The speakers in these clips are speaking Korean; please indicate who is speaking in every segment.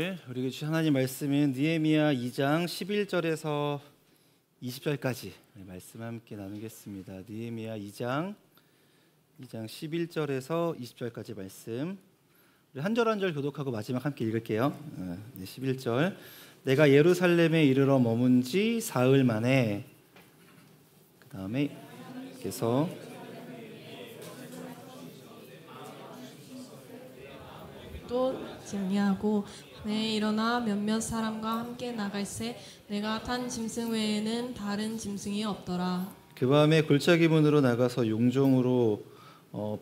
Speaker 1: 오늘 우리에게 주신 하나님 말씀은 느헤미야 2장 11절에서 20절까지 말씀 함께 나누겠습니다. 느헤미야 2장 11절에서 20절까지 말씀 우리 한 절 한 절 교독하고 마지막 함께 읽을게요. 11절 내가 예루살렘에 이르러 머문 지 사흘 만에 그 다음에 그래서
Speaker 2: 또 정리하고 일어나 몇몇 사람과 함께 나갈새 내가 탄 짐승 외에는 다른 짐승이 없더라.
Speaker 1: 그 밤에 골짜기 문으로 나가서 용종으로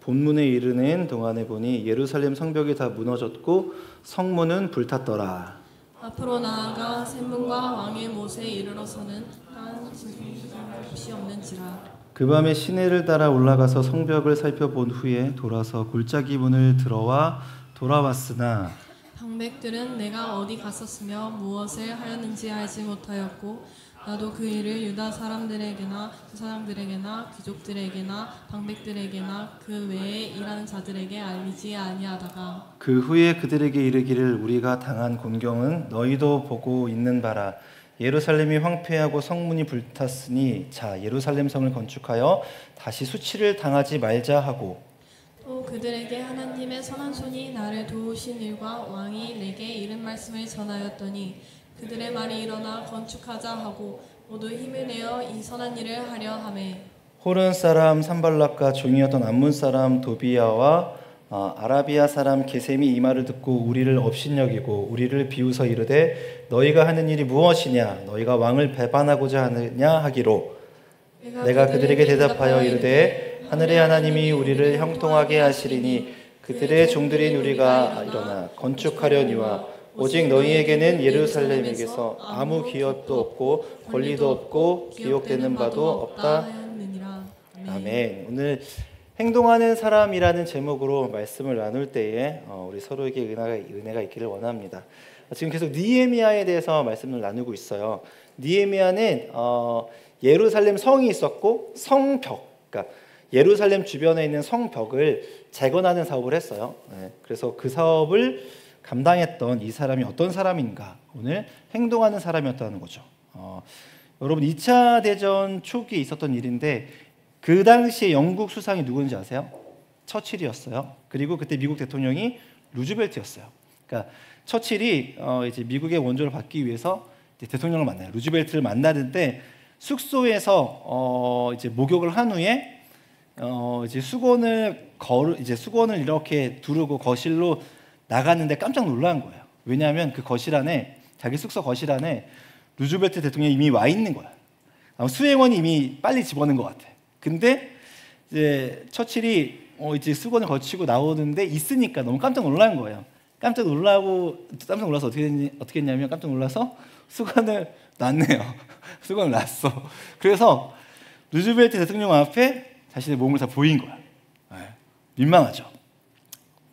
Speaker 1: 본문에 이르는 동안에 보니 예루살렘 성벽이 다 무너졌고 성문은 불탔더라.
Speaker 2: 앞으로 나아가 샘문과 왕의 못에 이르러서는 딴 짐승이 없이 없는지라.
Speaker 1: 그 밤에 시내를 따라 올라가서 성벽을 살펴본 후에 돌아서 골짜기 문을 들어와 돌아왔으나
Speaker 2: 방백들은 내가 어디 갔었으며 무엇을 하였는지 알지 못하였고 나도 그 일을 유다 사람들에게나 제사장들에게나 귀족들에게나 방백들에게나 그 외에 일하는 자들에게 알리지 아니하다가
Speaker 1: 그 후에 그들에게 이르기를 우리가 당한 곤경은 너희도 보고 있는 바라. 예루살렘이 황폐하고 성문이 불탔으니 자 예루살렘 성을 건축하여 다시 수치를 당하지 말자 하고
Speaker 2: 또 그들에게 하나님의 선한 손이 나를 도우신 일과 왕이 내게 이른 말씀을 전하였더니 그들의 말이 일어나 건축하자 하고 모두 힘을 내어 이 선한 일을 하려 하매
Speaker 1: 호른 사람 산발락과 종이었던 암몬 사람 도비야와 아라비아 사람 게셈이 이 말을 듣고 우리를 업신여기고 우리를 비웃어 이르되 너희가 하는 일이 무엇이냐 너희가 왕을 배반하고자 하느냐 하기로 내가 그들에게 대답하여 이르되 하늘의 하나님이 우리를 형통하게 하시리니 그들의 종들인 우리가 일어나 건축하려니와 오직 너희에게는 예루살렘에게서 아무 기업도 없고 권리도 없고 기억되는 바도 없다. 아멘. 오늘 행동하는 사람이라는 제목으로 말씀을 나눌 때에 우리 서로에게 은혜가 있기를 원합니다. 지금 계속 느헤미야에 대해서 말씀을 나누고 있어요. 느헤미야는 예루살렘 성이 있었고 성벽, 그러니까 예루살렘 주변에 있는 성벽을 재건하는 사업을 했어요. 그래서 그 사업을 감당했던 이 사람이 어떤 사람인가? 오늘 행동하는 사람이었다는 거죠. 여러분 2차 대전 초기에 있었던 일인데 그 당시에 영국 수상이 누군지 아세요? 처칠이었어요. 그리고 그때 미국 대통령이 루즈벨트였어요. 그러니까 처칠이 이제 미국의 원조를 받기 위해서 이제 대통령을 만나요. 루즈벨트를 만나는데 숙소에서 이제 목욕을 한 후에 이제 수건을 이렇게 두르고 거실로 나갔는데 깜짝 놀란 거예요. 왜냐하면 그 거실 안에 자기 숙소 거실 안에 루즈벨트 대통령이 이미 와 있는 거야. 수행원이 이미 빨리 집어넣은 것 같아. 근데 이제 처칠이 이제 수건을 거치고 나오는데 있으니까 너무 깜짝 놀란 거예요. 깜짝 놀라서 어떻게 했냐면 깜짝 놀라서 수건을 놨네요. 수건을 놨어. 그래서 루즈벨트 대통령 앞에 자신의 몸을 다 보인 거야. 민망하죠.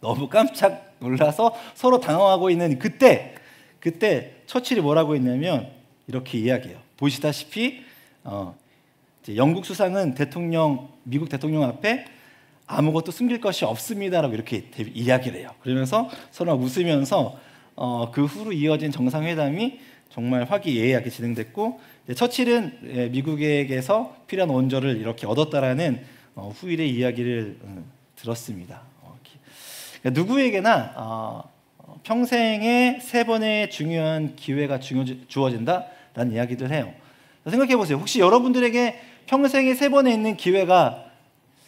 Speaker 1: 너무 깜짝 놀라서 서로 당황하고 있는 그때 처칠이 뭐라고 했냐면 이렇게 이야기해요. 보시다시피 이제 영국 수상은 미국 대통령 앞에 아무것도 숨길 것이 없습니다라고 이렇게 이야기를 해요. 그러면서 서로 웃으면서 그 후로 이어진 정상회담이 정말 화기애애하게 진행됐고 처칠은 미국에게서 필요한 원조를 이렇게 얻었다라는 후일의 이야기를 들었습니다. 누구에게나 평생에 3번의 중요한 기회가 주어진다라는 이야기를 해요. 생각해 보세요. 혹시 여러분들에게 평생에 3번에 있는 기회가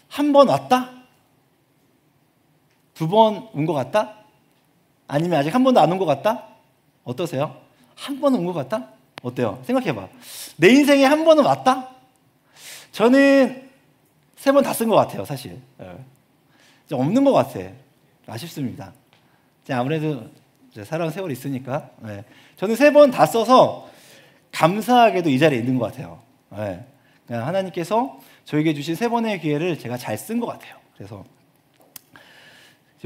Speaker 1: 한 번 왔다? 2번 온 것 같다? 아니면 아직 한 번도 안 온 것 같다? 어떠세요? 한 번은 온 것 같다? 어때요? 생각해봐. 내 인생에 한 번은 왔다? 저는 3번 다 쓴 것 같아요, 사실. 없는 것 같아. 아쉽습니다. 아무래도 살아온 세월이 있으니까. 저는 3번 다 써서 감사하게도 이 자리에 있는 것 같아요. 그러니까 하나님께서 저에게 주신 3번의 기회를 제가 잘 쓴 것 같아요. 그래서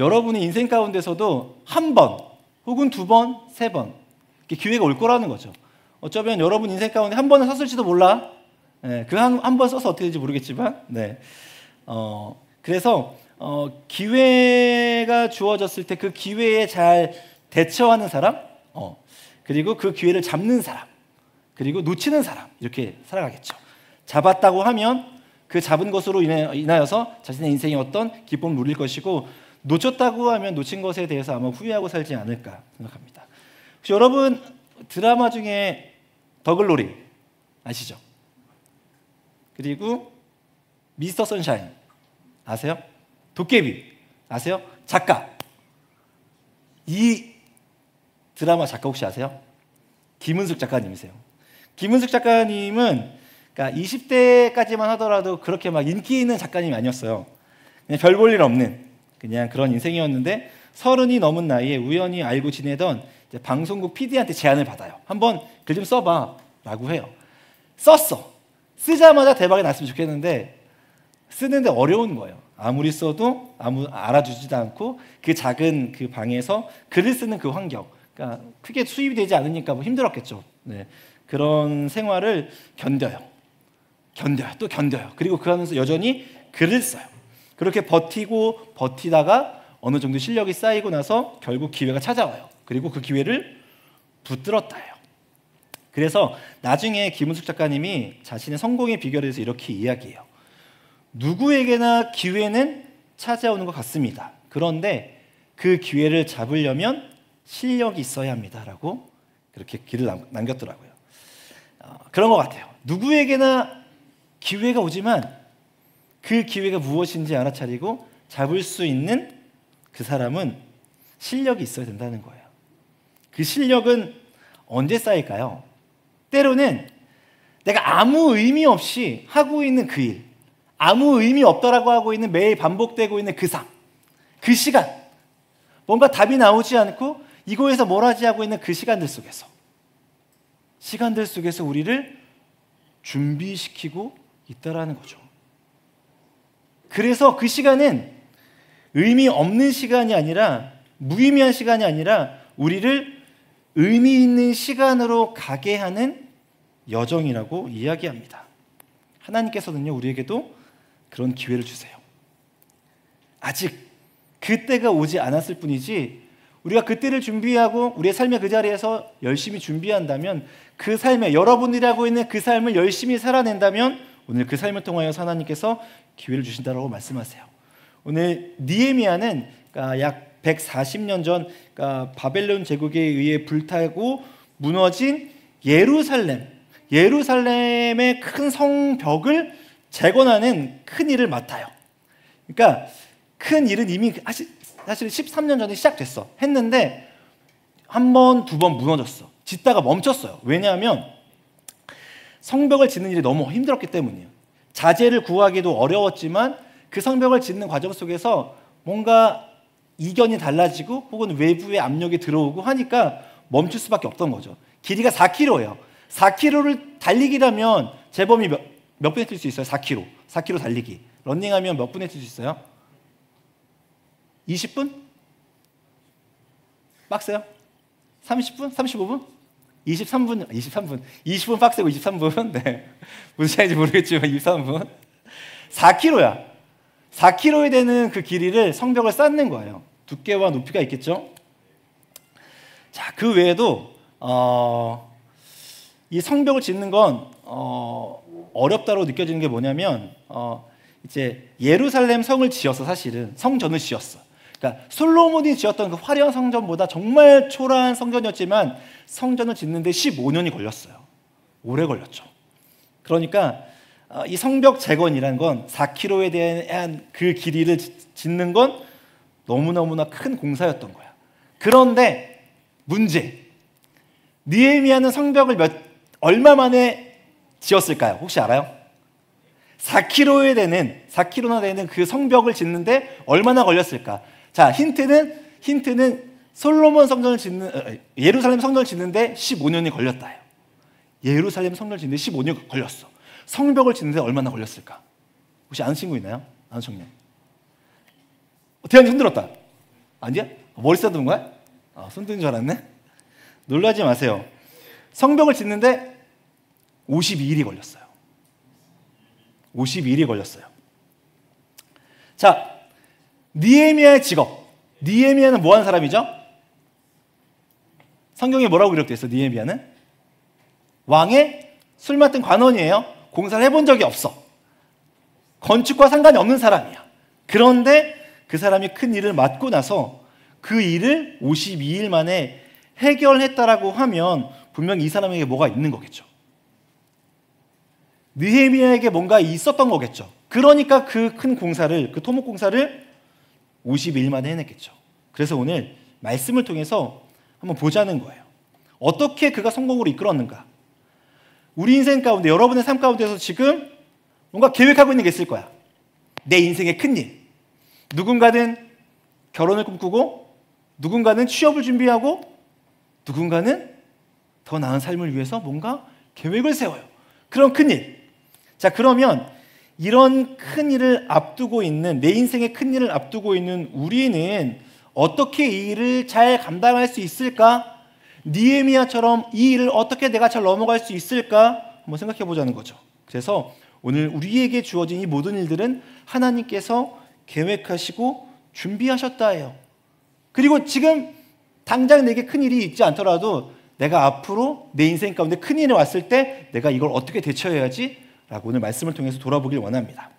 Speaker 1: 여러분의 인생 가운데서도 한 번, 혹은 2번, 3번 기회가 올 거라는 거죠. 어쩌면 여러분 인생 가운데 한 번은 썼을지도 몰라. 그 한 번 써서 어떻게 될지 모르겠지만, 그래서 기회가 주어졌을 때 그 기회에 잘 대처하는 사람, 그리고 그 기회를 잡는 사람, 그리고 놓치는 사람, 이렇게 살아가겠죠. 잡았다고 하면 그 잡은 것으로 인하여서 자신의 인생에 어떤 기쁨을 누릴 것이고, 놓쳤다고 하면 놓친 것에 대해서 아마 후회하고 살지 않을까 생각합니다. 혹시 여러분 드라마 중에 더글로리 아시죠? 그리고 미스터 선샤인 아세요? 도깨비 아세요? 작가, 이 드라마 작가 혹시 아세요? 김은숙 작가님이세요. 김은숙 작가님은 그러니까 20대까지만 하더라도 그렇게 막 인기 있는 작가님이 아니었어요. 그냥 별 볼 일 없는 그냥 그런 인생이었는데 30이 넘은 나이에 우연히 알고 지내던 이제 방송국 PD한테 제안을 받아요. 한번 글 좀 써봐 라고 해요. 썼어. 쓰자마자 대박이 났으면 좋겠는데 쓰는데 어려운 거예요. 아무리 써도 아무 알아주지도 않고 그 작은 그 방에서 글을 쓰는 그 환경, 그러니까 크게 수입이 되지 않으니까 뭐 힘들었겠죠. 네. 그런 생활을 견뎌요. 또 견뎌요. 그리고 그 하면서 여전히 글을 써요. 그렇게 버티다가 어느 정도 실력이 쌓이고 나서 결국 기회가 찾아와요. 그리고 그 기회를 붙들었다 해요. 그래서 나중에 김은숙 작가님이 자신의 성공의 비결에 대해서 이렇게 이야기해요. 누구에게나 기회는 찾아오는 것 같습니다. 그런데 그 기회를 잡으려면 실력이 있어야 합니다라고 그렇게 글을 남겼더라고요. 그런 것 같아요. 누구에게나 기회가 오지만 그 기회가 무엇인지 알아차리고 잡을 수 있는 그 사람은 실력이 있어야 된다는 거예요. 그 실력은 언제 쌓일까요? 때로는 내가 아무 의미 없이 하고 있는 그 일, 아무 의미 없다라고 하고 있는 매일 반복되고 있는 그 삶, 그 시간, 뭔가 답이 나오지 않고 이거에서 뭘 하지 하고 있는 그 시간들 속에서 우리를 준비시키고 있다라는 거죠. 그래서 그 시간은 의미 없는 시간이 아니라, 무의미한 시간이 아니라 우리를 의미 있는 시간으로 가게 하는 여정이라고 이야기합니다. 하나님께서는요, 우리에게도 그런 기회를 주세요. 아직 그때가 오지 않았을 뿐이지, 우리가 그때를 준비하고 우리의 삶의 그 자리에서 열심히 준비한다면, 그 삶에, 여러분들이 하고 있는 그 삶을 열심히 살아낸다면 오늘 그 삶을 통하여서 하나님께서 기회를 주신다라고 말씀하세요. 오늘 느헤미야는 약 140년 전 바벨론 제국에 의해 불타고 무너진 예루살렘의 큰 성벽을 재건하는 큰 일을 맡아요. 그러니까 큰 일은 이미 사실 13년 전에 했는데 한 번, 두 번 무너졌어. 짓다가 멈췄어요. 왜냐하면 성벽을 짓는 일이 너무 힘들었기 때문이에요. 자재를 구하기도 어려웠지만 그 성벽을 짓는 과정 속에서 뭔가 이견이 달라지고 혹은 외부의 압력이 들어오고 하니까 멈출 수밖에 없던 거죠. 길이가 4km예요. 4km를 달리기라면 재범이 몇 분에 뛸 수 있어요? 4km 달리기. 런닝하면 몇 분에 뛸 수 있어요? 20분? 빡세요? 30분? 35분? 23분? 20분 빡세고 23분? 네. 무슨 차이인지 모르겠지만 23분. 4km야. 4km에 되는 그 길이를 성벽을 쌓는 거예요. 두께와 높이가 있겠죠? 자, 그 외에도 이 성벽을 짓는 건 어렵다고 느껴지는 게 뭐냐면 이제 예루살렘 성을 지었어. 사실은 성전을 지었어. 그러니까 솔로몬이 지었던 그 화려한 성전보다 정말 초라한 성전이었지만 성전을 짓는데 15년이 걸렸어요. 오래 걸렸죠. 그러니까 이 성벽 재건이라는 건 4km에 대한 그 길이를 짓는 건 너무너무나 큰 공사였던 거야. 그런데 문제, 느헤미야는 성벽을 얼마 만에 지었을까요? 혹시 알아요? 4km나 되는 그 성벽을 짓는데 얼마나 걸렸을까? 자, 힌트는 예루살렘 성전을 짓는데 15년이 걸렸다. 예루살렘 성전을 짓는데 15년이 걸렸어. 성벽을 짓는데 얼마나 걸렸을까? 혹시 아는 친구 있나요? 아는 청년? 대한이 흔들었다. 아니야? 머리 쓰다듬은 거야? 손 드는 줄 알았네. 놀라지 마세요. 성벽을 짓는데 52일이 걸렸어요. 52일이 걸렸어요. 자, 느헤미야의 직업. 느헤미야는 뭐 하는 사람이죠? 성경에 뭐라고 기록되어 있어? 느헤미야는 왕의 술 맡은 관원이에요. 공사를 해본 적이 없어. 건축과 상관이 없는 사람이야. 그런데 그 사람이 큰 일을 맡고 나서 그 일을 52일 만에 해결했다라고 하면 분명히 이 사람에게 뭐가 있는 거겠죠. 느헤미야에게 뭔가 있었던 거겠죠. 그러니까 그 큰 공사를, 그 토목 공사를 52일 만에 해냈겠죠. 그래서 오늘 말씀을 통해서 한번 보자는 거예요. 어떻게 그가 성공으로 이끌었는가? 우리 인생 가운데, 여러분의 삶 가운데서 지금 뭔가 계획하고 있는 게 있을 거야. 내 인생의 큰일. 누군가는 결혼을 꿈꾸고, 누군가는 취업을 준비하고, 누군가는 더 나은 삶을 위해서 뭔가 계획을 세워요. 그런 큰일. 자, 그러면 이런 큰일을 앞두고 있는, 내 인생의 큰일을 앞두고 있는 우리는 어떻게 이 일을 잘 감당할 수 있을까? 느헤미야처럼 이 일을 어떻게 내가 잘 넘어갈 수 있을까? 한번 생각해 보자는 거죠. 그래서 오늘 우리에게 주어진 이 모든 일들은 하나님께서 계획하시고 준비하셨다 해요. 그리고 지금 당장 내게 큰일이 있지 않더라도 내가 앞으로 내 인생 가운데 큰일이 왔을 때 내가 이걸 어떻게 대처해야지? 라고 오늘 말씀을 통해서 돌아보길 원합니다.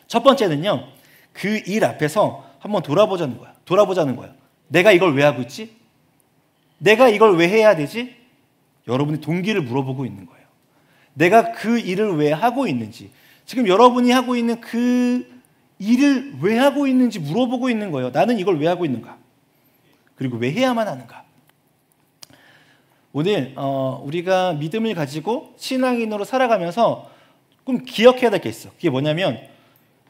Speaker 1: 첫 번째는요, 그 일 앞에서 한번 돌아보자는 거야. 내가 이걸 왜 하고 있지? 내가 이걸 왜 해야 되지? 여러분이 동기를 물어보고 있는 거예요. 내가 그 일을 왜 하고 있는지, 지금 여러분이 하고 있는 그 일을 왜 하고 있는지 물어보고 있는 거예요. 나는 이걸 왜 하고 있는가? 그리고 왜 해야만 하는가? 오늘 우리가 믿음을 가지고 신앙인으로 살아가면서 꼭 기억해야 될 게 있어. 그게 뭐냐면,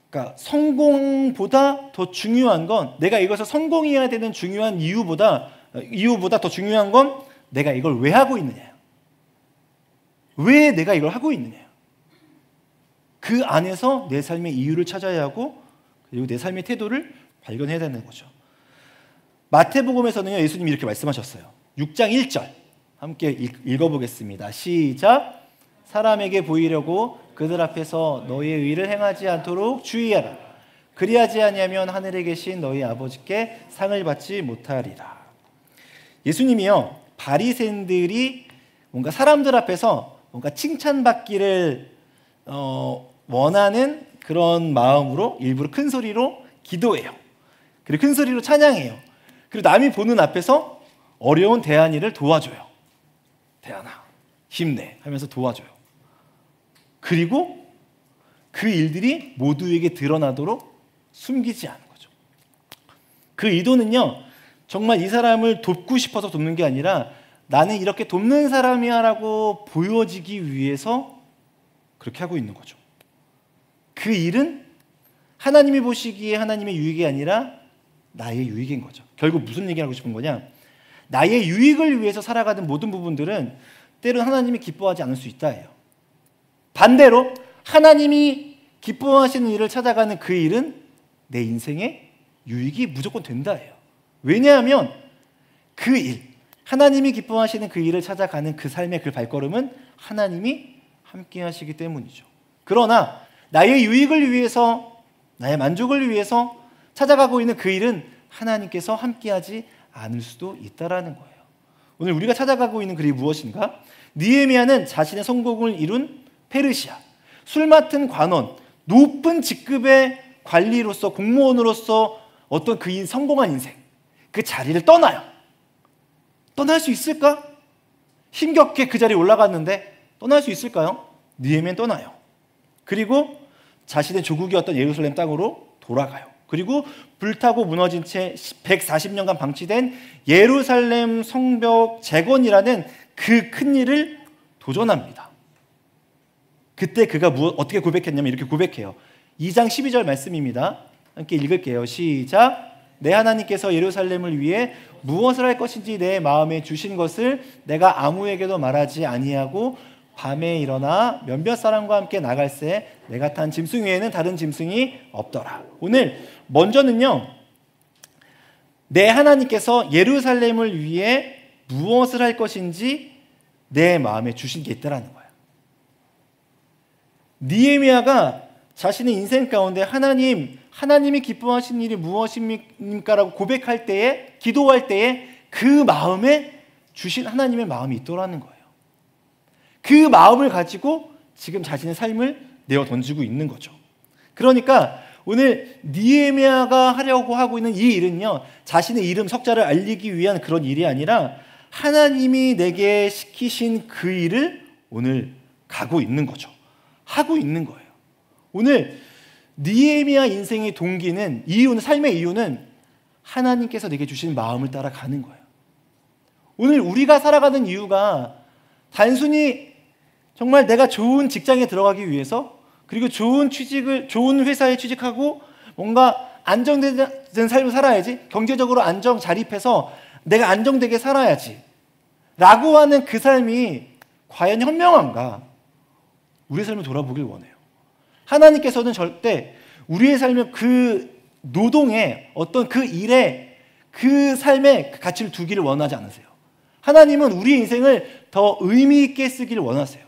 Speaker 1: 그러니까 성공보다 더 중요한 건, 내가 이것을 성공해야 되는 중요한 이유보다 더 중요한 건 내가 이걸 왜 하고 있느냐. 왜 내가 이걸 하고 있느냐. 그 안에서 내 삶의 이유를 찾아야 하고, 그리고 내 삶의 태도를 발견해야 되는 거죠. 마태복음에서는요, 예수님이 이렇게 말씀하셨어요. 6장 1절 함께 읽어보겠습니다. 시작. 사람에게 보이려고 그들 앞에서 너희의 의를 행하지 않도록 주의하라. 그리하지 아니하면 하늘에 계신 너희 아버지께 상을 받지 못하리라. 예수님이요, 바리새인들이 뭔가 사람들 앞에서 뭔가 칭찬받기를 원하는 그런 마음으로 일부러 큰 소리로 기도해요. 그리고 큰 소리로 찬양해요. 그리고 남이 보는 앞에서 어려운 대안이를 도와줘요. 대안아, 힘내 하면서 도와줘요. 그리고 그 일들이 모두에게 드러나도록 숨기지 않은 거죠. 그 의도는요, 정말 이 사람을 돕고 싶어서 돕는 게 아니라 나는 이렇게 돕는 사람이야 라고 보여지기 위해서 그렇게 하고 있는 거죠. 그 일은 하나님이 보시기에 하나님의 유익이 아니라 나의 유익인 거죠. 결국 무슨 얘기를 하고 싶은 거냐? 나의 유익을 위해서 살아가는 모든 부분들은 때로는 하나님이 기뻐하지 않을 수 있다 해요. 반대로 하나님이 기뻐하시는 일을 찾아가는 그 일은 내 인생의 유익이 무조건 된다 해요. 왜냐하면 그 일, 하나님이 기뻐하시는 그 일을 찾아가는 그 삶의 그 발걸음은 하나님이 함께 하시기 때문이죠. 그러나 나의 유익을 위해서, 나의 만족을 위해서 찾아가고 있는 그 일은 하나님께서 함께하지 않을 수도 있다라는 거예요. 오늘 우리가 찾아가고 있는 그 일이 무엇인가? 느헤미야는 자신의 성공을 이룬 페르시아, 술 맡은 관원, 높은 직급의 관리로서, 공무원으로서 어떤 그 성공한 인생, 그 자리를 떠나요. 떠날 수 있을까? 힘겹게 그 자리에 올라갔는데 떠날 수 있을까요? 느헤미야는 떠나요. 그리고 자신의 조국이었던 예루살렘 땅으로 돌아가요. 그리고 불타고 무너진 채 140년간 방치된 예루살렘 성벽 재건이라는 그 큰 일을 도전합니다. 그때 그가 어떻게 고백했냐면 이렇게 고백해요. 2장 12절 말씀입니다. 함께 읽을게요. 시작. 내 하나님께서 예루살렘을 위해 무엇을 할 것인지 내 마음에 주신 것을 내가 아무에게도 말하지 아니하고 밤에 일어나 몇몇 사람과 함께 나갈새 내가 탄 짐승 외에는 다른 짐승이 없더라. 오늘 먼저는요, 내 하나님께서 예루살렘을 위해 무엇을 할 것인지 내 마음에 주신 게 있다라는 거예요. 느헤미야가 자신의 인생 가운데 하나님이 기뻐하시는 일이 무엇입니까? 라고 고백할 때에, 기도할 때에 그 마음에 주신 하나님의 마음이 있더라는 거예요. 그 마음을 가지고 지금 자신의 삶을 내어 던지고 있는 거죠. 그러니까 오늘 느헤미야가 하려고 하고 있는 이 일은요, 자신의 이름 석자를 알리기 위한 그런 일이 아니라 하나님이 내게 시키신 그 일을 오늘 가고 있는 거죠. 하고 있는 거예요. 오늘 느헤미야 인생의 동기는, 이유는, 삶의 이유는 하나님께서 내게 주신 마음을 따라 가는 거예요. 오늘 우리가 살아가는 이유가 단순히 정말 내가 좋은 직장에 들어가기 위해서, 그리고 좋은 회사에 취직하고 뭔가 안정된 삶을 살아야지, 경제적으로 안정 자립해서 내가 안정되게 살아야지 라고 하는 그 삶이 과연 현명한가? 우리의 삶을 돌아보길 원해요. 하나님께서는 절대 우리의 삶을 그 노동에, 어떤 그 일에, 그 삶에 그 가치를 두기를 원하지 않으세요. 하나님은 우리의 인생을 더 의미 있게 쓰기를 원하세요.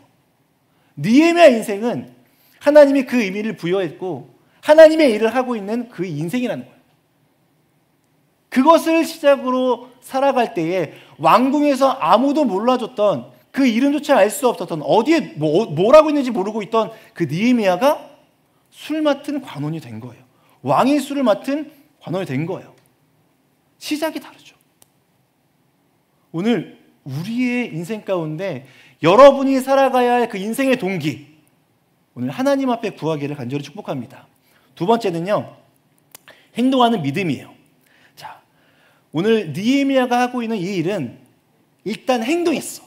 Speaker 1: 느헤미야 인생은 하나님이 그 의미를 부여했고 하나님의 일을 하고 있는 그 인생이라는 거예요. 그것을 시작으로 살아갈 때에 왕궁에서 아무도 몰라줬던, 그 이름조차 알 수 없었던, 어디에 뭘 하고 있는지 모르고 있던 그 느헤미야가 술 맡은 관원이 된 거예요. 왕이 술을 맡은 관원이 된 거예요. 시작이 다르죠. 오늘 우리의 인생 가운데 여러분이 살아가야 할 그 인생의 동기, 오늘 하나님 앞에 구하기를 간절히 축복합니다. 두 번째는요, 행동하는 믿음이에요. 자, 오늘 느헤미야가 하고 있는 이 일은 일단 행동했어.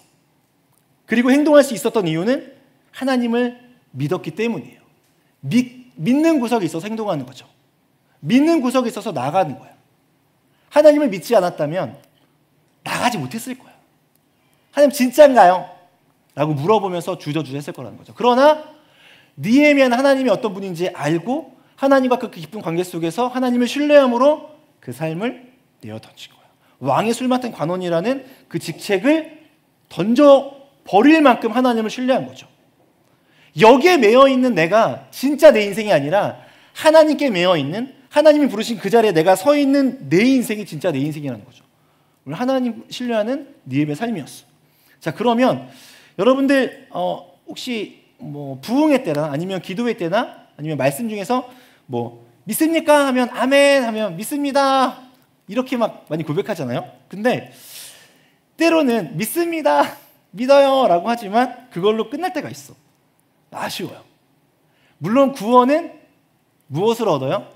Speaker 1: 그리고 행동할 수 있었던 이유는 하나님을 믿었기 때문이에요. 믿는 구석이 있어서 행동하는 거죠. 믿는 구석이 있어서 나가는 거예요. 하나님을 믿지 않았다면 나가지 못했을 거예요. 하나님 진짜인가요? 라고 물어보면서 주저주저 했을 거라는 거죠. 그러나 느헤미야는 하나님이 어떤 분인지 알고 하나님과 그 깊은 관계 속에서 하나님을 신뢰함으로 그 삶을 내어 던진 거예요. 왕의 술 맡은 관원이라는 그 직책을 던져 버릴 만큼 하나님을 신뢰한 거죠. 여기에 매여 있는 내가 진짜 내 인생이 아니라 하나님께 매여 있는, 하나님이 부르신 그 자리에 내가 서 있는 내 인생이 진짜 내 인생이라는 거죠. 오늘 하나님 신뢰하는 느헤미야의 삶이었어. 자, 그러면 여러분들 혹시 뭐 부흥회 때나 아니면 기도회 때나 아니면 말씀 중에서 뭐 믿습니까? 하면 아멘 하면 믿습니다 이렇게 막 많이 고백하잖아요. 근데 때로는 믿습니다, 믿어요 라고 하지만 그걸로 끝날 때가 있어. 아쉬워요. 물론 구원은 무엇을 얻어요?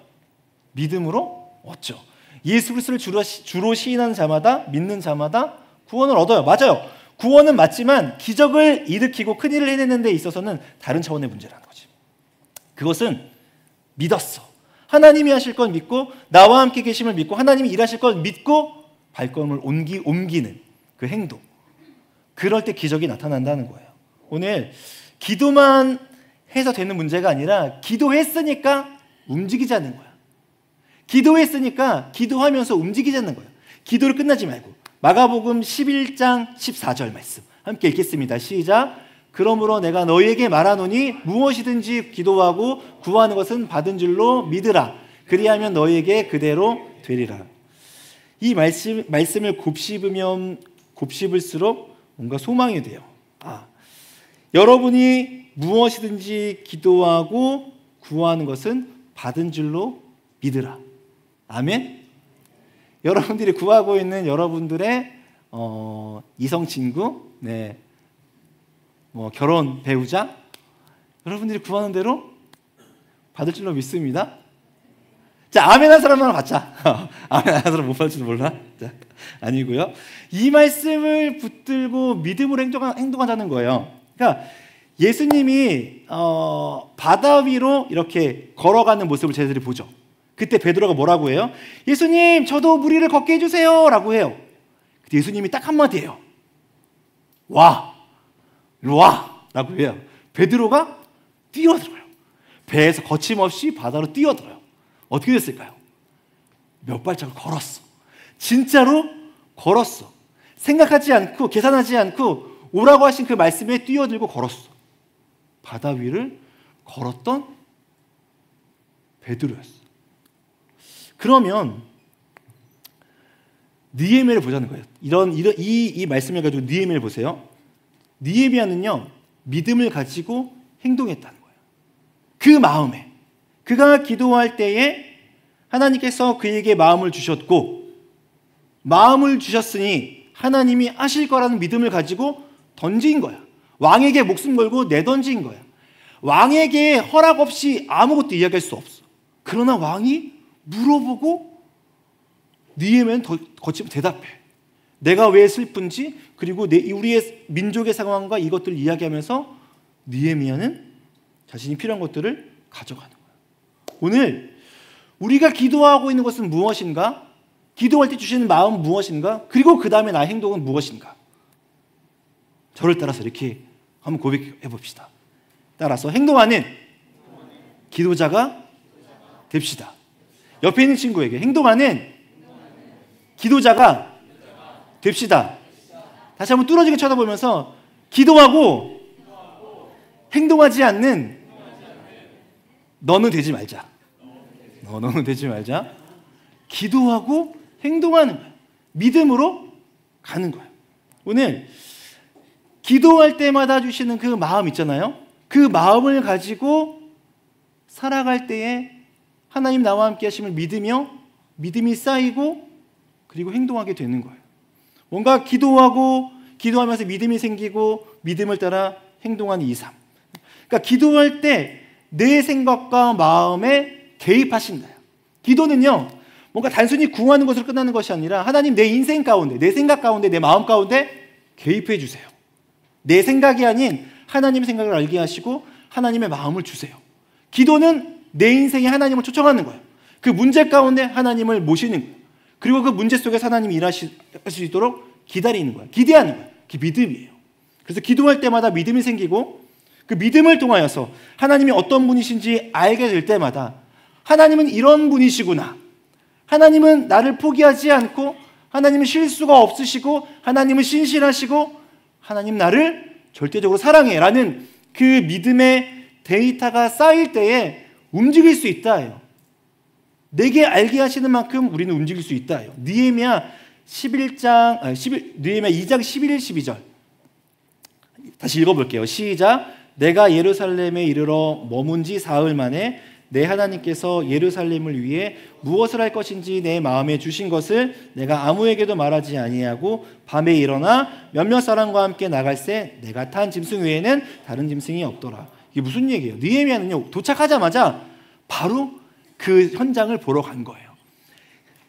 Speaker 1: 믿음으로 얻죠. 예수 그리스도를 주로 시인하는 자마다, 믿는 자마다 구원을 얻어요. 맞아요. 구원은 맞지만 기적을 일으키고 큰일을 해내는 데 있어서는 다른 차원의 문제라는 거지. 그것은 믿었어. 하나님이 하실 건 믿고, 나와 함께 계심을 믿고, 하나님이 일하실 건 믿고 발걸음을 옮기는 그 행동, 그럴 때 기적이 나타난다는 거예요. 오늘 기도만 해서 되는 문제가 아니라 기도했으니까 움직이자는 거야. 기도했으니까 기도하면서 움직이자는 거예요. 기도를 끝나지 말고. 마가복음 11장 14절 말씀 함께 읽겠습니다. 시작. 그러므로 내가 너희에게 말하노니 무엇이든지 기도하고 구하는 것은 받은 줄로 믿으라. 그리하면 너희에게 그대로 되리라. 이 말씀을 곱씹을수록 뭔가 소망이 돼요. 여러분이 무엇이든지 기도하고 구하는 것은 받은 줄로 믿으라. 아멘. 여러분들이 구하고 있는 여러분들의 이성 친구, 네, 뭐 결혼 배우자, 여러분들이 구하는 대로 받을 줄로 믿습니다. 자, 아멘 한 사람만 받자. 아멘 한 사람 못 받을지도 몰라. 자, 아니고요. 이 말씀을 붙들고 믿음으로 행동하자는 거예요. 그러니까 예수님이 바다 위로 이렇게 걸어가는 모습을 저희들이 보죠. 그때 베드로가 뭐라고 해요? 예수님, 저도 물 위를 걷게 해주세요 라고 해요. 그때 예수님이 딱 한마디 해요. 와, 이리 와 라고 해요. 베드로가 뛰어들어요. 배에서 거침없이 바다로 뛰어들어요. 어떻게 됐을까요? 몇 발짝을 걸었어. 진짜로 걸었어. 생각하지 않고 계산하지 않고 오라고 하신 그 말씀에 뛰어들고 걸었어. 바다 위를 걸었던 베드로였어. 그러면 느헤미야를 보자는 거예요. 이 말씀을 가지고 느헤미야를 보세요. 느헤미야는요, 믿음을 가지고 행동했다는 거예요. 그 마음에, 그가 기도할 때에 하나님께서 그에게 마음을 주셨고, 마음을 주셨으니 하나님이 하실 거라는 믿음을 가지고 던진 거야. 왕에게 목숨 걸고 내던진 거야. 왕에게 허락 없이 아무것도 이야기할 수 없어. 그러나 왕이 물어보고 느헤미야는 거치면 대답해. 내가 왜 슬픈지, 그리고 우리의 민족의 상황과 이것들을 이야기하면서 느헤미야는 자신이 필요한 것들을 가져가는 거야. 오늘 우리가 기도하고 있는 것은 무엇인가? 기도할 때 주시는 마음은 무엇인가? 그리고 그 다음에 나의 행동은 무엇인가? 저를 따라서 이렇게 한번 고백해 봅시다. 따라서 행동하는 기도자가 됩시다. 옆에 있는 친구에게 행동하는 기도자가 됩시다. 다시 한번 뚫어지게 쳐다보면서 기도하고 행동하지 않는 너는 되지 말자. 너는 되지 말자. 기도하고 행동하는 거야. 믿음으로 가는 거야. 오늘 기도할 때마다 주시는 그 마음 있잖아요. 그 마음을 가지고 살아갈 때에 하나님 나와 함께 하심을 믿으며 믿음이 쌓이고 그리고 행동하게 되는 거예요. 뭔가 기도하면서 믿음이 생기고 믿음을 따라 행동하는 이 삶. 그러니까 기도할 때 내 생각과 마음에 개입하신다. 기도는요, 뭔가 단순히 구하는 것으로 끝나는 것이 아니라 하나님 내 인생 가운데, 내 생각 가운데, 내 마음 가운데 개입해 주세요. 내 생각이 아닌 하나님의 생각을 알게 하시고 하나님의 마음을 주세요. 기도는 내 인생에 하나님을 초청하는 거예요. 그 문제 가운데 하나님을 모시는 거예요. 그리고 그 문제 속에서 하나님이 일하실 수 있도록 기다리는 거예요. 기대하는 거예요. 그게 믿음이에요. 그래서 기도할 때마다 믿음이 생기고 그 믿음을 통하여서 하나님이 어떤 분이신지 알게 될 때마다 하나님은 이런 분이시구나. 하나님은 나를 포기하지 않고, 하나님은 실수가 없으시고, 하나님은 신실하시고, 하나님 나를 절대적으로 사랑해 라는 그 믿음의 데이터가 쌓일 때에 움직일 수 있다예요. 내게 알게 하시는 만큼 우리는 움직일 수 있다예요. 느헤미야 2장 11, 12절 다시 읽어볼게요. 시작. 내가 예루살렘에 이르러 머문 지 사흘 만에 내 하나님께서 예루살렘을 위해 무엇을 할 것인지 내 마음에 주신 것을 내가 아무에게도 말하지 아니하고 밤에 일어나 몇몇 사람과 함께 나갈새 내가 탄 짐승 외에는 다른 짐승이 없더라. 이게 무슨 얘기예요? 느헤미야는요, 도착하자마자 바로 그 현장을 보러 간 거예요.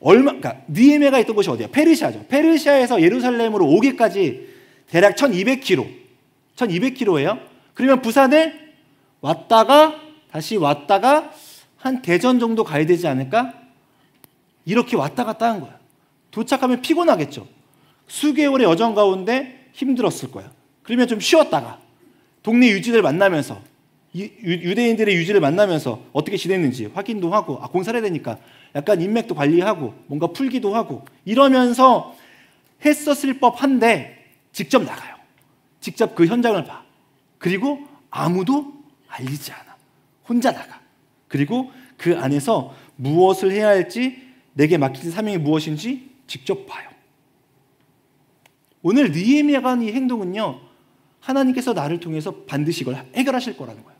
Speaker 1: 그러니까 느헤미야가 있던 곳이 어디야? 페르시아죠. 페르시아에서 예루살렘으로 오기까지 대략 1200km예요. 그러면 부산을 다시 왔다가 한 대전 정도 가야 되지 않을까? 이렇게 왔다 갔다 한 거야. 도착하면 피곤하겠죠. 수개월의 여정 가운데 힘들었을 거야. 그러면 좀 쉬었다가 동네 유지들 만나면서 유대인들의 유지를 만나면서 어떻게 지냈는지 확인도 하고, 공사를 해야 되니까 약간 인맥도 관리하고 뭔가 풀기도 하고 이러면서 했었을 법한데 직접 나가요. 직접 그 현장을 봐. 그리고 아무도 알리지 않아. 혼자 나가. 그리고 그 안에서 무엇을 해야 할지, 내게 맡긴 사명이 무엇인지 직접 봐요. 오늘 느헤미야가 한 이 행동은요, 하나님께서 나를 통해서 반드시 이걸 해결하실 거라는 거예요.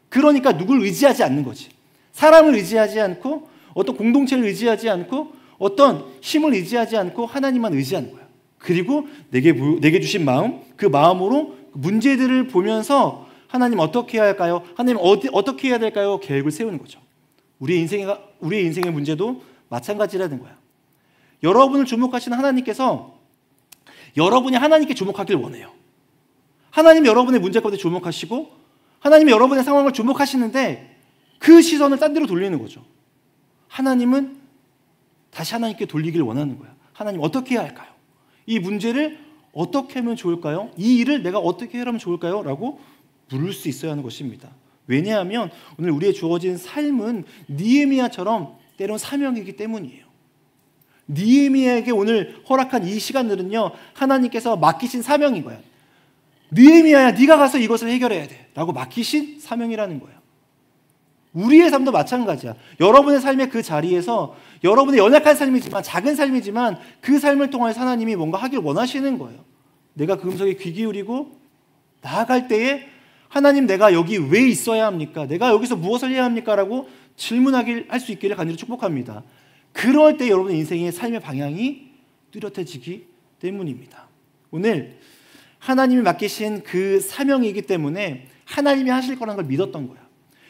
Speaker 1: 그러니까 누굴 의지하지 않는 거지. 사람을 의지하지 않고, 어떤 공동체를 의지하지 않고, 어떤 힘을 의지하지 않고 하나님만 의지하는 거야. 그리고 내게 주신 마음, 그 마음으로 문제들을 보면서 하나님 어떻게 해야 할까요? 하나님 어떻게 해야 될까요? 계획을 세우는 거죠. 우리의 인생의 문제도 마찬가지라는 거야. 여러분을 주목하시는 하나님께서 여러분이 하나님께 주목하길 원해요. 하나님 여러분의 문제 가운데 주목하시고, 하나님이 여러분의 상황을 주목하시는데 그 시선을 딴 데로 돌리는 거죠. 하나님은 다시 하나님께 돌리길 원하는 거야. 하나님 어떻게 해야 할까요? 이 문제를 어떻게 하면 좋을까요? 이 일을 내가 어떻게 하면 좋을까요? 라고 물을 수 있어야 하는 것입니다. 왜냐하면 오늘 우리의 주어진 삶은 느헤미야처럼 때론 사명이기 때문이에요. 느헤미야에게 오늘 허락한 이 시간들은요, 하나님께서 맡기신 사명인 거예요. 느헤미야야, 네가 가서 이것을 해결해야 돼 라고 맡기신 사명이라는 거예요. 우리의 삶도 마찬가지야. 여러분의 삶의 그 자리에서 여러분의 연약한 삶이지만, 작은 삶이지만 그 삶을 통해서 하나님이 뭔가 하길 원하시는 거예요. 내가 그 음성에 귀 기울이고 나아갈 때에 하나님, 내가 여기 왜 있어야 합니까? 내가 여기서 무엇을 해야 합니까? 라고 할 수 있기를 간절히 축복합니다. 그럴 때 여러분의 인생의 삶의 방향이 뚜렷해지기 때문입니다. 오늘 하나님이 맡기신 그 사명이기 때문에 하나님이 하실 거라는 걸 믿었던 거예요.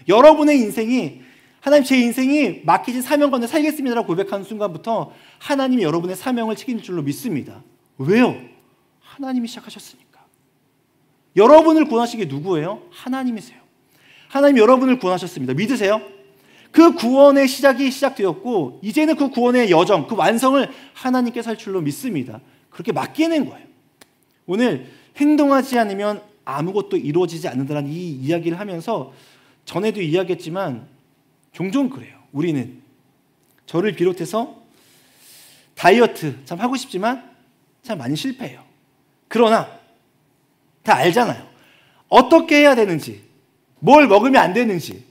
Speaker 1: 여러분의 인생이, 하나님, 제 인생이 맡기신 사명 가운데 살겠습니다라고 고백하는 순간부터 하나님이 여러분의 사명을 책임질 줄로 믿습니다. 왜요? 하나님이 시작하셨으니까. 여러분을 구원하신 게 누구예요? 하나님이세요. 하나님이 여러분을 구원하셨습니다. 믿으세요? 그 구원의 시작이 시작되었고 이제는 그 구원의 여정, 그 완성을 하나님께서 할 줄로 믿습니다. 그렇게 맡기는 거예요. 오늘 행동하지 않으면 아무것도 이루어지지 않는다는 이 이야기를 하면서 전에도 이야기했지만 종종 그래요. 우리는, 저를 비롯해서 다이어트 참 하고 싶지만 참 많이 실패해요. 그러나 다 알잖아요. 어떻게 해야 되는지, 뭘 먹으면 안 되는지,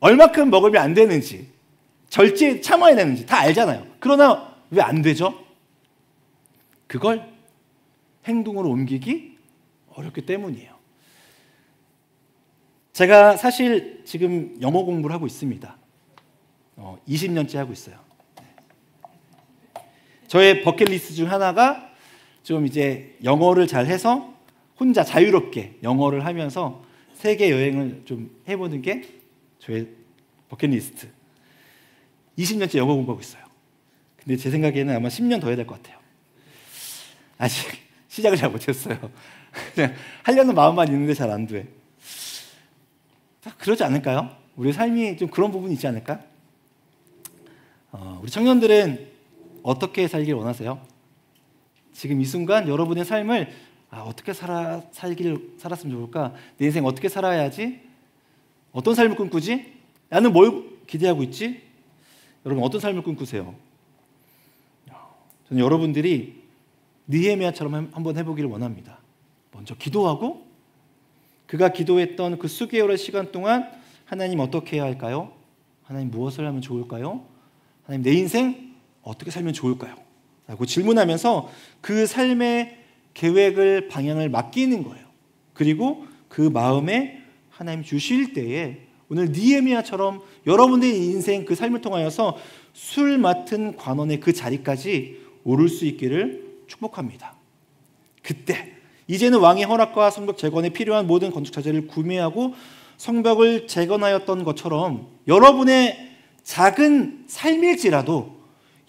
Speaker 1: 얼마큼 먹으면 안 되는지, 절제에 참아야 되는지 다 알잖아요. 그러나 왜 안 되죠? 그걸 행동으로 옮기기 어렵기 때문이에요. 제가 사실 지금 영어 공부를 하고 있습니다. 20년째 하고 있어요. 저의 버킷리스트 중 하나가 좀 이제 영어를 잘해서 혼자 자유롭게 영어를 하면서 세계 여행을 좀 해보는 게 저의 버킷리스트. 20년째 영어 공부하고 있어요. 근데 제 생각에는 아마 10년 더 해야 될 것 같아요. 아직 시작을 잘 못했어요. 그냥 하려는 마음만 있는데 잘 안 돼. 그러지 않을까요? 우리 삶이 좀 그런 부분이 있지 않을까? 우리 청년들은 어떻게 살길 원하세요? 지금 이 순간 여러분의 삶을 어떻게 살았으면 좋을까? 내 인생 어떻게 살아야지? 어떤 삶을 꿈꾸지? 나는 뭘 기대하고 있지? 여러분 어떤 삶을 꿈꾸세요? 저는 여러분들이 느헤미야처럼 한번 해보기를 원합니다. 먼저 기도하고 그가 기도했던 그 수개월의 시간 동안 하나님 어떻게 해야 할까요? 하나님 무엇을 하면 좋을까요? 하나님 내 인생 어떻게 살면 좋을까요? 라고 질문하면서 그 삶의 계획을, 방향을 맡기는 거예요. 그리고 그 마음에 하나님 주실 때에 오늘 느헤미야처럼 여러분의 인생 그 삶을 통하여서 술 맡은 관원의 그 자리까지 오를 수 있기를 축복합니다. 그때 이제는 왕의 허락과 성벽 재건에 필요한 모든 건축 자재를 구매하고 성벽을 재건하였던 것처럼 여러분의 작은 삶일지라도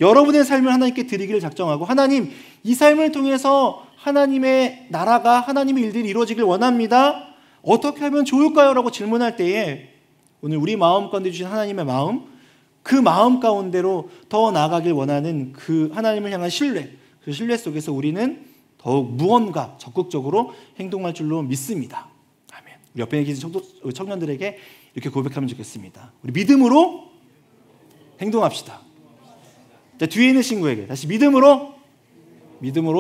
Speaker 1: 여러분의 삶을 하나님께 드리기를 작정하고 하나님, 이 삶을 통해서 하나님의 나라가, 하나님의 일들이 이루어지길 원합니다. 어떻게 하면 좋을까요? 라고 질문할 때에 오늘 우리 마음 가운데 주신 하나님의 마음, 그 마음 가운데로 더 나아가길 원하는 그 하나님을 향한 신뢰, 그 신뢰 속에서 우리는 더욱 무언가 적극적으로 행동할 줄로 믿습니다. 아멘. 우리 옆에 계신 청년들에게 이렇게 고백하면 좋겠습니다. 우리 믿음으로 행동합시다. 자, 뒤에 있는 친구에게 다시 믿음으로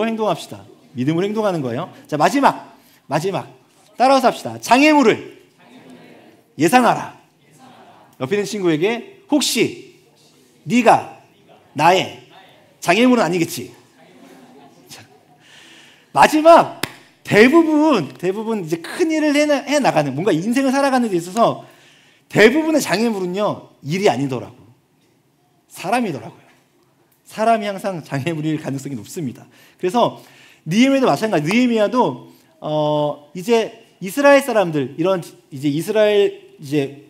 Speaker 1: 행동합시다. 믿음으로 행동하는 거예요. 자, 마지막 따라서 합시다. 장애물을 예상하라. 옆에 있는 친구에게 혹시 네가 나의 장애물은 아니겠지? 자, 마지막 대부분 이제 큰 일을 해 나가는, 뭔가 인생을 살아가는 데 있어서 대부분의 장애물은요 일이 아니더라고, 사람이더라고요. 사람이 항상 장애물일 가능성이 높습니다. 그래서 느헤미야도 마찬가지. 느헤미야도 이제 이스라엘 사람들, 이런 이제 이스라엘 이제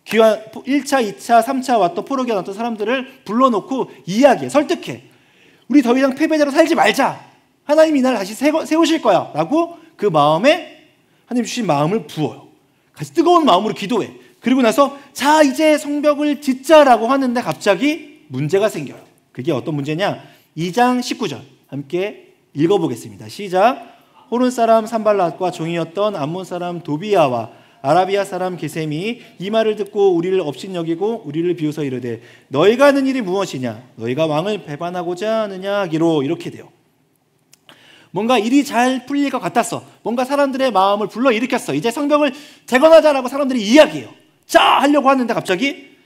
Speaker 1: 귀환 1차, 2차, 3차 왔던 포로기에 왔던 사람들을 불러놓고 이야기해, 설득해. 우리 더 이상 패배자로 살지 말자. 하나님이 이날 다시 세우실 거야. 라고 그 마음에 하나님 주신 마음을 부어요. 같이 뜨거운 마음으로 기도해. 그리고 나서 자, 이제 성벽을 짓자라고 하는데 갑자기 문제가 생겨요. 그게 어떤 문제냐? 2장 19절 함께 읽어보겠습니다. 시작. 호른 사람 산발랏과 종이었던 암몬 사람 도비야와 아라비아 사람 게셈이 이 말을 듣고 우리를 업신여기고 우리를 비웃어 이르되 너희가 하는 일이 무엇이냐? 너희가 왕을 배반하고자 하느냐 하기로. 이렇게 돼요. 뭔가 일이 잘 풀릴 것 같았어. 뭔가 사람들의 마음을 불러일으켰어. 이제 성벽을 재건하자라고 사람들이 이야기해요. 자 하려고 하는데 갑자기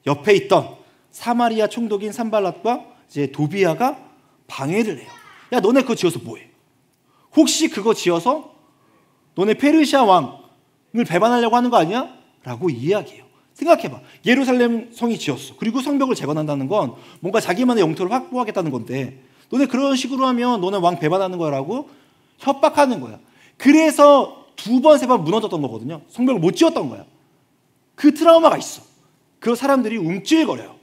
Speaker 1: 옆에 있던 사마리아 총독인 산발랏과 이제 도비아가 방해를 해요. 야 너네 그거 지어서 뭐해? 혹시 그거 지어서 너네 페르시아 왕을 배반하려고 하는 거 아니야? 라고 이야기해요. 생각해봐. 예루살렘 성이 지었어. 그리고 성벽을 재건한다는 건 뭔가 자기만의 영토를 확보하겠다는 건데 너네 그런 식으로 하면 너네 왕 배반하는 거라고 협박하는 거야. 그래서 2번, 3번 무너졌던 거거든요. 성벽을 못 지었던 거야. 그 트라우마가 있어. 그 사람들이 움찔거려요.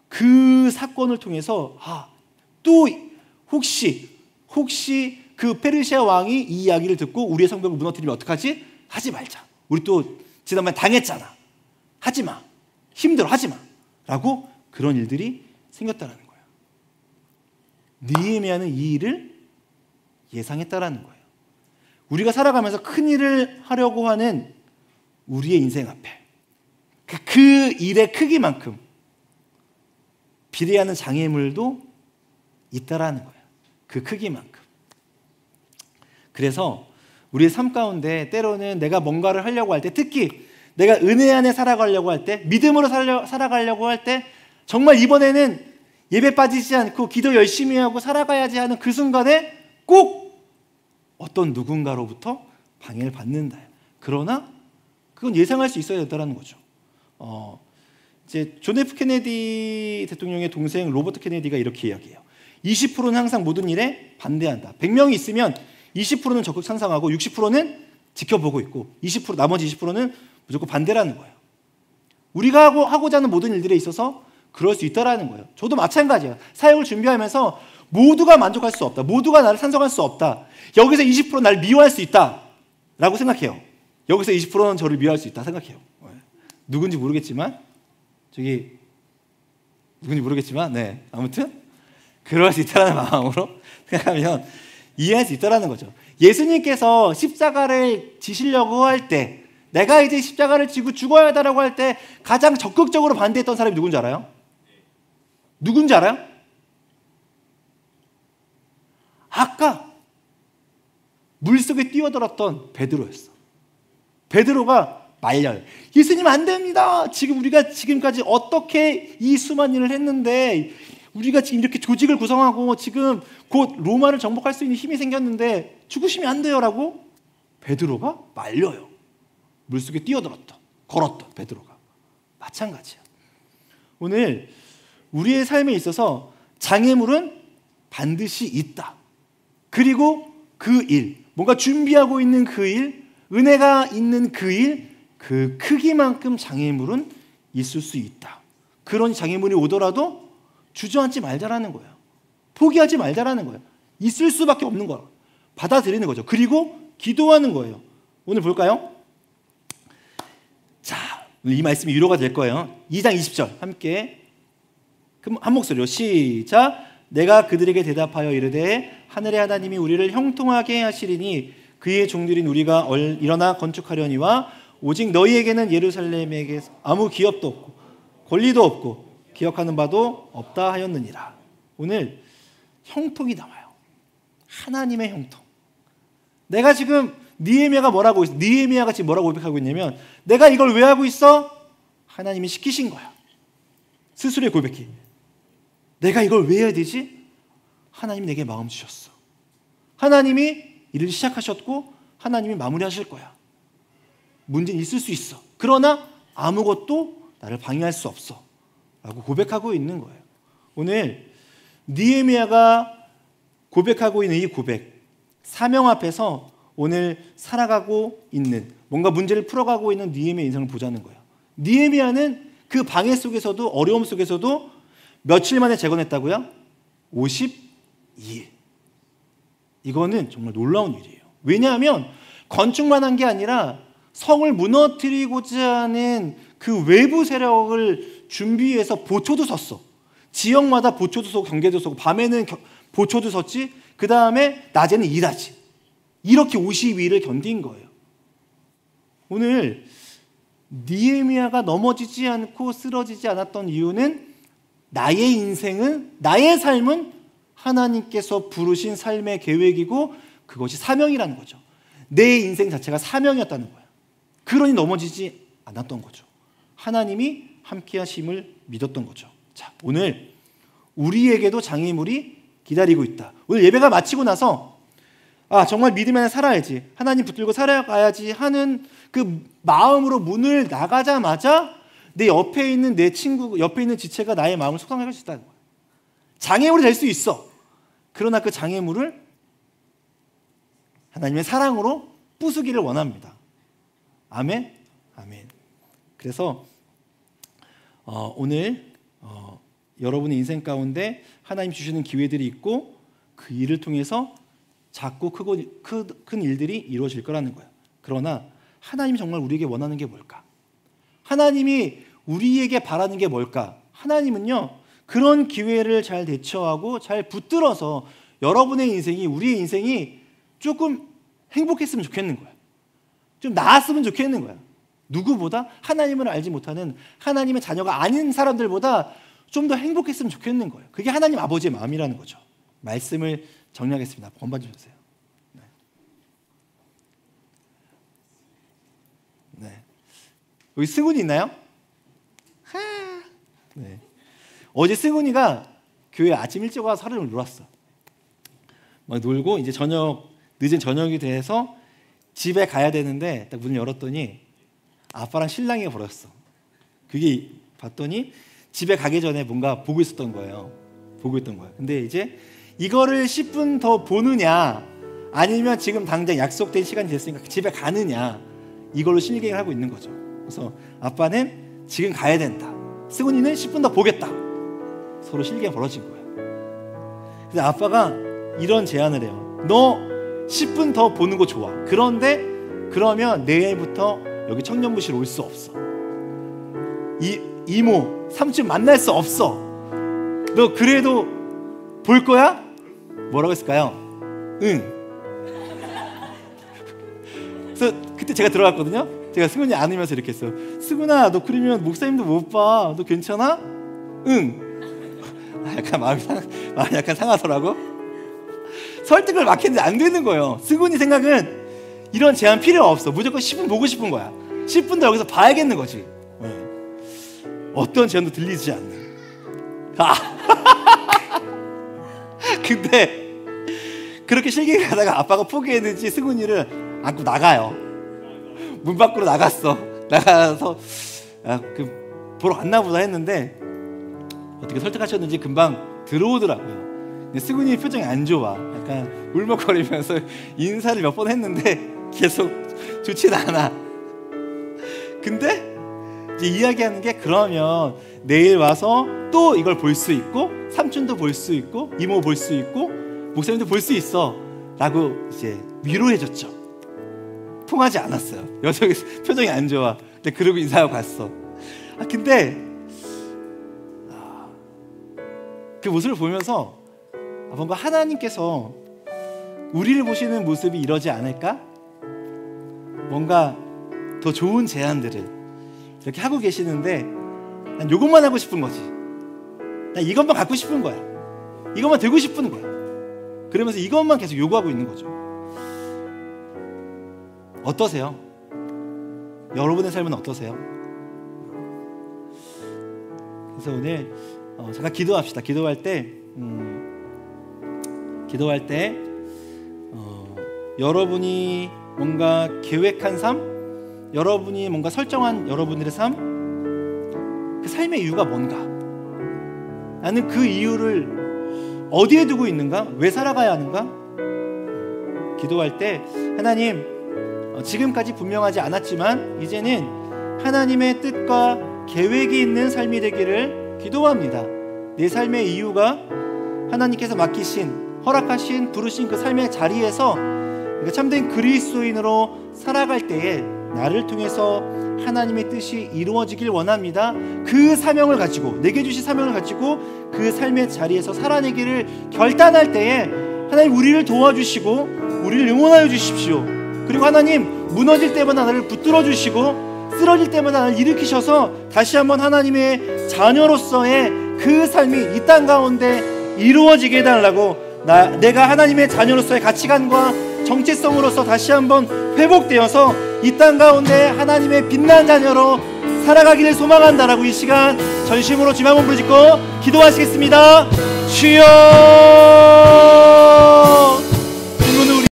Speaker 1: 그 사건을 통해서 또 혹시 그 페르시아 왕이 이 이야기를 듣고 우리의 성벽을 무너뜨리면 어떡하지? 하지 말자. 우리 또 지난번에 당했잖아. 하지마. 힘들어. 하지마. 라고 그런 일들이 생겼다는 거예요. 느헤미야는 이 일을 예상했다라는 거예요. 우리가 살아가면서 큰 일을 하려고 하는 우리의 인생 앞에 그 일의 크기만큼 비례하는 장애물도 있다라는 거예요. 그 크기만큼. 그래서 우리의 삶 가운데 때로는 내가 뭔가를 하려고 할 때, 특히 내가 은혜 안에 살아가려고 할 때, 믿음으로 살아가려고 할 때, 정말 이번에는 예배 빠지지 않고 기도 열심히 하고 살아가야지 하는 그 순간에 꼭 어떤 누군가로부터 방해를 받는다. 그러나 그건 예상할 수 있어야 된다는 거죠. 이제 존 F 케네디 대통령의 동생 로버트 케네디가 이렇게 이야기해요. 20%는 항상 모든 일에 반대한다. 100명이 있으면 20%는 적극 찬성하고 60%는 지켜보고 있고 나머지 20%는 무조건 반대라는 거예요. 우리가 하고자 하는 모든 일들에 있어서 그럴 수 있다라는 거예요. 저도 마찬가지예요. 사역을 준비하면서 모두가 만족할 수 없다. 모두가 나를 찬성할 수 없다. 여기서 20%는 나를 미워할 수 있다라고 생각해요. 여기서 20%는 저를 미워할 수 있다 생각해요. 누군지 모르겠지만 네, 아무튼 그럴 수 있다는 마음으로 생각하면 이해할 수 있다는 거죠. 예수님께서 십자가를 지시려고 할 때, 내가 이제 십자가를 지고 죽어야 한다고 할 때 가장 적극적으로 반대했던 사람이 누군지 알아요? 누군지 알아요? 아까 물속에 뛰어들었던 베드로였어. 베드로가 말려요. 예수님 안 됩니다. 지금 우리가 지금까지 어떻게 이 수많은 일을 했는데 우리가 지금 이렇게 조직을 구성하고 지금 곧 로마를 정복할 수 있는 힘이 생겼는데 죽으시면 안 돼요 라고 베드로가 말려요. 물속에 걸었던 베드로가. 마찬가지야. 오늘 우리의 삶에 있어서 장애물은 반드시 있다. 그리고 그 일, 뭔가 준비하고 있는 그 일, 은혜가 있는 그 일, 그 크기만큼 장애물은 있을 수 있다. 그런 장애물이 오더라도 주저앉지 말자라는 거예요. 포기하지 말자라는 거예요. 있을 수밖에 없는 거예요. 받아들이는 거죠. 그리고 기도하는 거예요. 오늘 볼까요? 자, 이 말씀이 위로가 될 거예요. 2장 20절 함께 한 목소리로 시작. 내가 그들에게 대답하여 이르되 하늘의 하나님이 우리를 형통하게 하시리니 그의 종들인 우리가 일어나 건축하려니와 오직 너희에게는 예루살렘에게 아무 기업도 없고 권리도 없고 기억하는 바도 없다 하였느니라. 오늘 형통이 나와요. 하나님의 형통. 내가 지금 느헤미야가 지금 뭐라고 고백하고 있냐면 내가 이걸 왜 하고 있어? 하나님이 시키신 거야. 스스로의 고백이. 내가 이걸 왜 해야 되지? 하나님이 내게 마음 주셨어. 하나님이 일을 시작하셨고 하나님이 마무리하실 거야. 문제는 있을 수 있어. 그러나 아무것도 나를 방해할 수 없어 라고 고백하고 있는 거예요. 오늘 느헤미야가 고백하고 있는 이 고백, 사명 앞에서 오늘 살아가고 있는, 뭔가 문제를 풀어가고 있는 느헤미야 인생을 보자는 거예요. 느헤미야는 그 방해 속에서도, 어려움 속에서도 며칠 만에 재건했다고요? 52일. 이거는 정말 놀라운 일이에요. 왜냐하면 건축만 한 게 아니라 성을 무너뜨리고자 하는 그 외부 세력을 준비해서 보초도 섰어. 지역마다 보초도 서고 경계도 서고 밤에는 보초도 섰지. 그 다음에 낮에는 일하지. 이렇게 52일을 견딘 거예요. 오늘 느헤미야가 넘어지지 않고 쓰러지지 않았던 이유는 나의 인생은, 나의 삶은 하나님께서 부르신 삶의 계획이고 그것이 사명이라는 거죠. 내 인생 자체가 사명이었다는 거예요. 그러니 넘어지지 않았던 거죠. 하나님이 함께 하심을 믿었던 거죠. 자, 오늘 우리에게도 장애물이 기다리고 있다. 오늘 예배가 마치고 나서 정말 믿음 안에 살아야지, 하나님 붙들고 살아가야지 하는 그 마음으로 문을 나가자마자 내 옆에 있는 내 친구, 옆에 있는 지체가 나의 마음을 속상하게 할 수 있다는 거야. 장애물이 될 수 있어. 그러나 그 장애물을 하나님의 사랑으로 부수기를 원합니다. 아멘? 아멘. 그래서 오늘 여러분의 인생 가운데 하나님 주시는 기회들이 있고 그 일을 통해서 작고 큰 일들이 이루어질 거라는 거예요. 그러나 하나님이 정말 우리에게 원하는 게 뭘까? 하나님이 우리에게 바라는 게 뭘까? 하나님은요, 그런 기회를 잘 대처하고 잘 붙들어서 여러분의 인생이, 우리의 인생이 조금 행복했으면 좋겠는 거야. 좀 나았으면 좋겠는 거야. 누구보다 하나님을 알지 못하는 하나님의 자녀가 아닌 사람들보다 좀 더 행복했으면 좋겠는 거예요. 그게 하나님 아버지의 마음이라는 거죠. 말씀을 정리하겠습니다. 번반 주세요. 네. 여기 승훈이 있나요? 네. 어제 승훈이가 교회 아침 일찍 와서 하루 종일 놀았어. 막 놀고 이제 늦은 저녁이 돼서 집에 가야 되는데 딱 문을 열었더니 아빠랑 신랑이 벌었어. 그게 봤더니 집에 가기 전에 뭔가 보고 있었던 거예요. 보고 있던 거야. 근데 이제 이거를 10분 더 보느냐 아니면 지금 당장 약속된 시간이 됐으니까 집에 가느냐, 이걸로 실갱을 하고 있는 거죠. 그래서 아빠는 지금 가야 된다, 승훈이는 10분 더 보겠다. 서로 실갱이 벌어진 거예요. 그래서 아빠가 이런 제안을 해요. 너 10분 더 보는 거 좋아. 그런데 그러면 내일부터 여기 청년부실 올 수 없어. 이모, 삼촌 만날 수 없어. 너 그래도 볼 거야? 뭐라고 했을까요? 응. 그래서 그때 제가 들어갔거든요. 제가 승훈이 안으면서 이렇게 했어요. 승훈아, 너 그러면 목사님도 못 봐. 너 괜찮아? 응. 약간 마음이 약간 상하더라고. 설득을 막 했는데 안 되는 거예요. 승훈이 생각은 이런 제안 필요 없어. 무조건 10분 보고 싶은 거야. 10분 더 여기서 봐야겠는 거지. 어떤 제안도 들리지 않는. 근데 그렇게 실갱이 가다가 아빠가 포기했는지 승훈이를 안고 나가요. 문 밖으로 나갔어. 나가서 보러 갔나 보다 했는데 어떻게 설득하셨는지 금방 들어오더라고요. 근데 승훈이 표정이 안 좋아. 약간 울먹거리면서 인사를 몇 번 했는데 계속 좋진 않아. 근데 이제 이야기하는 게, 그러면 내일 와서 또 이걸 볼 수 있고 삼촌도 볼 수 있고 이모 볼 수 있고 목사님도 볼 수 있어 라고 이제 위로해줬죠. 통하지 않았어요. 여성이 표정이 안 좋아. 근데 그러고 인사하고 갔어. 근데 그 모습을 보면서 뭔가 하나님께서 우리를 보시는 모습이 이러지 않을까? 뭔가 더 좋은 제안들을 이렇게 하고 계시는데 난 이것만 하고 싶은 거지. 난 이것만 갖고 싶은 거야. 이것만 들고 싶은 거야. 그러면서 이것만 계속 요구하고 있는 거죠. 어떠세요? 여러분의 삶은 어떠세요? 그래서 오늘 잠깐 기도합시다. 기도할 때 여러분이 뭔가 계획한 삶, 여러분이 뭔가 설정한 여러분들의 삶, 그 삶의 이유가 뭔가, 나는 그 이유를 어디에 두고 있는가, 왜 살아가야 하는가. 기도할 때 하나님, 지금까지 분명하지 않았지만 이제는 하나님의 뜻과 계획이 있는 삶이 되기를 기도합니다. 내 삶의 이유가 하나님께서 맡기신, 허락하신, 부르신 그 삶의 자리에서 참된 그리스도인으로 살아갈 때에 나를 통해서 하나님의 뜻이 이루어지길 원합니다. 그 사명을 가지고, 내게 주신 사명을 가지고 그 삶의 자리에서 살아내기를 결단할 때에 하나님 우리를 도와주시고 우리를 응원하여 주십시오. 그리고 하나님, 무너질 때마다 나를 붙들어 주시고 쓰러질 때마다 나를 일으키셔서 다시 한번 하나님의 자녀로서의 그 삶이 이 땅 가운데 이루어지게 해달라고, 내가 하나님의 자녀로서의 가치관과 정체성으로서 다시 한번 회복되어서 이 땅 가운데 하나님의 빛난 자녀로 살아가기를 소망한다라고 이 시간 전심으로 주님 한번 부르짖고 기도하시겠습니다. 주여